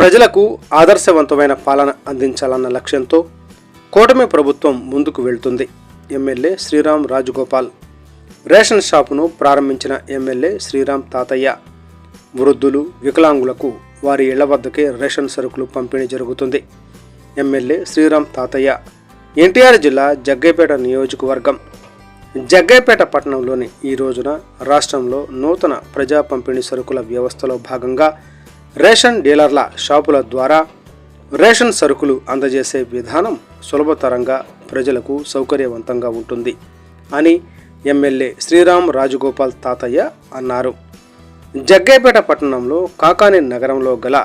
ప్రజలకు ఆదర్శవంతమైన పాలన అందించాలన్న లక్ష్యంతో కూటమి ప్రభుత్వం ముందుకు వెళ్తుంది. ఎమ్మెల్యే శ్రీరామ్ రాజగోపాల్ రేషన్ షాపును ప్రారంభించిన ఎమ్మెల్యే శ్రీరామ్ తాతయ్య వృద్ధులు, వికలాంగులకు వారి ఇళ్ల వద్దకే రేషన్ సరుకులు పంపిణీ జరుగుతుంది. ఎమ్మెల్యే శ్రీరామ్ తాతయ్య ఎన్టీఆర్ జిల్లా జగ్గైపేట నియోజకవర్గం జగ్గైపేట పట్టణంలోని ఈ రోజున రాష్ట్రంలో నూతన ప్రజా పంపిణీ సరుకుల వ్యవస్థలో భాగంగా రేషన్ డీలర్ల షాపుల ద్వారా రేషన్ సరుకులు అందజేసే విధానం సులభతరంగా ప్రజలకు సౌకర్యవంతంగా ఉంటుంది అని ఎమ్మెల్యే శ్రీరామ్ రాజగోపాల్ తాతయ్య అన్నారు. జగ్గైపేట పట్టణంలో కాకాని నగరంలో గల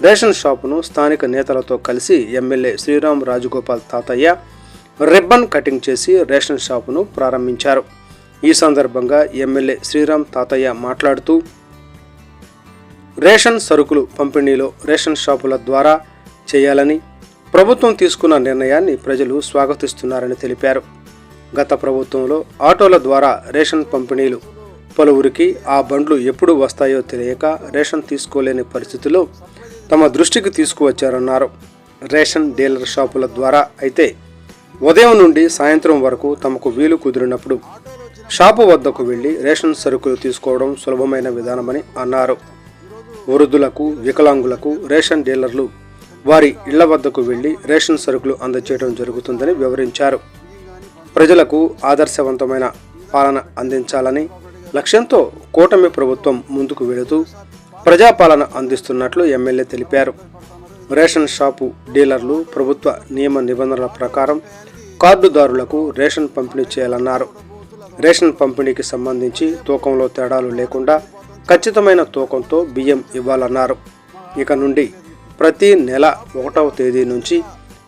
రేషన్ షాపును స్థానిక నేతలతో కలిసి ఎమ్మెల్యే శ్రీరామ్ రాజగోపాల్ తాతయ్య రిబ్బన్ కటింగ్ చేసి రేషన్ షాపును ప్రారంభించారు. ఈ సందర్భంగా ఎమ్మెల్యే శ్రీరామ్ తాతయ్య మాట్లాడుతూ రేషన్ సరుకులు పంపిణీలో రేషన్ షాపుల ద్వారా చేయాలని ప్రభుత్వం తీసుకున్న నిర్ణయాన్ని ప్రజలు స్వాగతిస్తున్నారని తెలిపారు. గత ప్రభుత్వంలో ఆటోల ద్వారా రేషన్ పంపిణీలు పలువురికి ఆ బండ్లు ఎప్పుడు వస్తాయో తెలియక రేషన్ తీసుకోలేని పరిస్థితిలో తమ దృష్టికి తీసుకువచ్చారన్నారు. రేషన్ డీలర్ షాపుల ద్వారా అయితే ఉదయం నుండి సాయంత్రం వరకు తమకు వీలు కుదిరినప్పుడు షాపు వద్దకు వెళ్లి రేషన్ సరుకులు తీసుకోవడం సులభమైన విధానమని అన్నారు. వృద్ధులకు, వికలాంగులకు రేషన్ డీలర్లు వారి ఇళ్ల వద్దకు వెళ్లి రేషన్ సరుకులు అందజేయడం జరుగుతుందని వివరించారు. ప్రజలకు ఆదర్శవంతమైన పాలన అందించాలని లక్ష్యంతో కూటమి ప్రభుత్వం ముందుకు వెళుతూ ప్రజాపాలన అందిస్తున్నట్లు ఎమ్మెల్యే తెలిపారు. రేషన్ షాపు డీలర్లు ప్రభుత్వ నియమ నిబంధనల ప్రకారం కార్డుదారులకు రేషన్ పంపిణీ చేయాలన్నారు. రేషన్ పంపిణీకి సంబంధించి తూకంలో తేడాలు లేకుండా ఖచ్చితమైన తూకంతో బియ్యం ఇవ్వాలన్నారు. ఇక నుండి ప్రతి నెల 1వ తేదీ నుంచి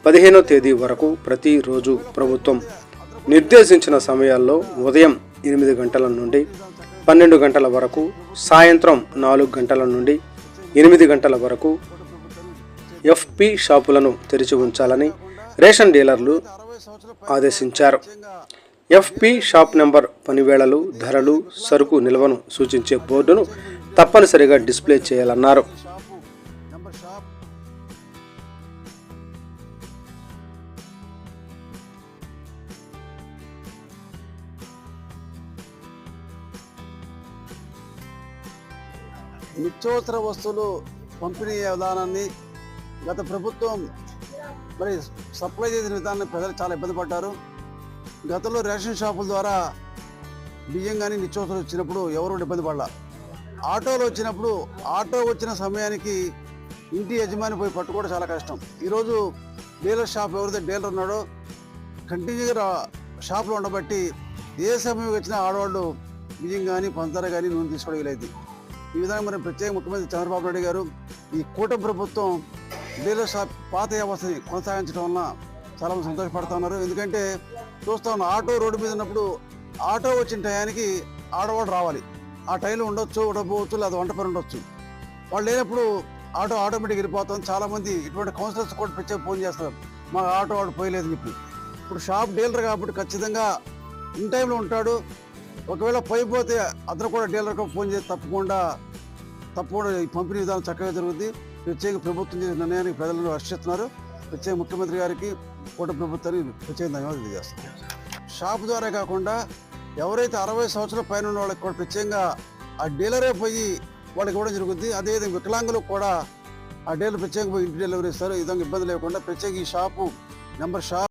15వ తేదీ వరకు ప్రతిరోజు ప్రభుత్వం నిర్దేశించిన సమయాల్లో ఉదయం 8 గంటల నుండి 12 గంటల వరకు, సాయంత్రం 4 గంటల నుండి 8 గంటల వరకు ఎఫ్పి షాపులను తెరిచి ఉంచాలని రేషన్ డీలర్లు ఆదేశించారు. ఎఫ్పి షాప్ నెంబర్, పనివేళలు, ధరలు, సరుకు నిల్వను సూచించే బోర్డును తప్పనిసరిగా డిస్ప్లే చేయాలన్నారు. నిత్యావసర వస్తువులు పంపిణీ విధానాన్ని గత ప్రభుత్వం మరి సప్లై చేసిన విధానాన్ని ప్రజలు చాలా ఇబ్బంది పడ్డారు. గతంలో రేషన్ షాపుల ద్వారా బియ్యం కానీ నిత్యావసరాలు వచ్చినప్పుడు ఎవరు ఇబ్బంది పడాల. ఆటోలు వచ్చినప్పుడు ఆటో వచ్చిన సమయానికి ఇంటి యజమాని పోయి పట్టుకోవడం చాలా కష్టం. ఈరోజు డీలర్ షాప్ ఎవరైతే డీలర్ ఉన్నాడో కంటిన్యూగా షాపులో ఉండబట్టి ఏ సమయం వచ్చినా ఆడవాళ్ళు బియ్యం కానీ, పంచదార కానీ, నూనె తీసుకోవడం వీలైంది. ఈ విధంగా మరి ప్రత్యేక ముఖ్యమంత్రి చంద్రబాబు నాయుడు గారు ఈ కూటమి ప్రభుత్వం డీలర్ షాప్ పాత వ్యవస్థని కొనసాగించడం వలన చాలామంది సంతోషపడుతూ ఉన్నారు. ఎందుకంటే చూస్తూ ఉన్న ఆటో రోడ్డు మీద ఉన్నప్పుడు ఆటో వచ్చిన టయానికి ఆడవాళ్ళు రావాలి. ఆ టైంలో ఉండొచ్చు, ఉండకపోవచ్చు, లేదా వంట పని ఉండొచ్చు. వాళ్ళు లేనప్పుడు ఆటో ఆటోమేటిక్గా వెళ్ళిపోతుంది. చాలామంది ఇటువంటి కౌన్సిలర్స్ కూడా ప్రత్యేక ఫోన్ చేస్తారు, మా ఆటో వాడు పోయలేదని చెప్పి. ఇప్పుడు షాప్ డీలర్ కాబట్టి ఖచ్చితంగా ఇన్ టైంలో ఉంటాడు. ఒకవేళ పోయిపోతే అతను కూడా డీలర్కి ఫోన్ చేసి తప్పకుండా ఈ పంపిణీ విధానం చక్కగా జరుగుతుంది. ప్రత్యేక ప్రభుత్వం చేసిన నిర్ణయానికి ప్రజలను హర్షిస్తున్నారు. ప్రత్యేక ముఖ్యమంత్రి గారికి, కూటమి ప్రభుత్వానికి ప్రత్యేక ధన్యవాదాలు తెలియజేస్తున్నారు. షాప్ ద్వారా కాకుండా ఎవరైతే 60 సంవత్సరాల పైన ఉన్న వాళ్ళకి కూడా ప్రత్యేకంగా ఆ డీలరే పోయి వాళ్ళకి ఇవ్వడం జరుగుతుంది. అదేవిధంగా వికలాంగులకు కూడా ఆ డీలర్ ప్రత్యేకంగా ఇంటి డెలివరీ ఇస్తారు. ఈ విధంగా ఇబ్బంది లేకుండా ప్రత్యేక ఈ షాపు నెంబర్